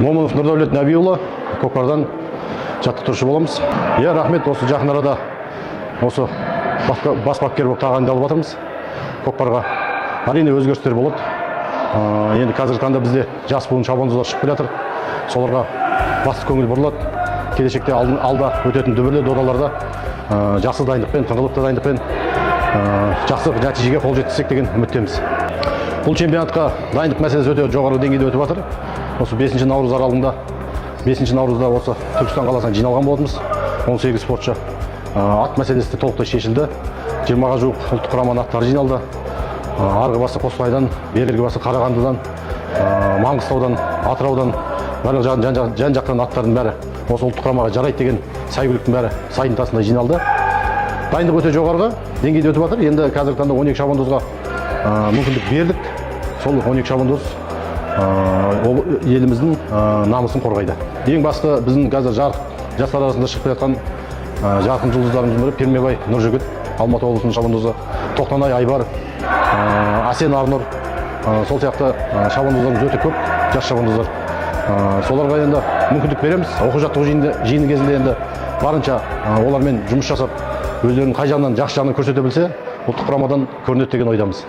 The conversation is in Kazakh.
Момынов Нұрдәулет Нәбиұлы, Көкпардан жаттықтырушы боламыз. Рахмет, осы жақын арада осы бас бапкер болып тағайындалып жатырмыз. Көкпарға әрине өзгерістер болады. Енді қазіргі таңда бізде жас буын шабандоздар шығып келе жатыр. Соларға басты көңіл бұрылады. Келешекте алда өтетін дүбірлі додаларда жақсы дайындықпен, тыңғылықты дайындықпен жақсы нәтижеге қол жеткізсек деген үміттеміз. Бұл чемпионатқа дайындық мәселесі өте жоғары деңгейде өтіп жатыр. Осы 5 наурыз аралығында 5 наурызда осы Түркістан қаласына жиналған болатынбыз. 18 спортшы. Ат мәселесі толықтай шешілді. 20-ға жуық ұлттық құраманың аттары жиналды. Арғы басы Қостанайдан, бергі басы Қарағандыдан, Маңғыстаудан, Атыраудан, барлық жан-жақтан аттардың бәрі осы ұлттық құрамаға жарайды деген сәйгүліктің бәрі сайдың тасында жиналды. Дайындық өте жоғарғы деңгейде өтіп жатыр. Енді қазіргі таңда 12 шабандозға мүмкіндік бердік. Сол 12 шабандоз еліміздің намысын қорғайды. Ең басты біздің қазір жастар арасында шығып жатқан жарқын жұлдыздарымыздың бірі Пермебай Нұржігіт, Алматы облысының шабандозы, Тоқтанай Айбар, Асен Арнұр, сол сияқты шабандоздарымыз өте көп, жас шабандоздар. Соларға енді мүмкіндік береміз. Оқу-жаттығу жиыны кезінде енді барынша олармен жұмыс жасап, өздерінің қай жағынан жақсы жағынан көрсете білсе, ұлттық құрамадан көрінеді деген ойдамыз.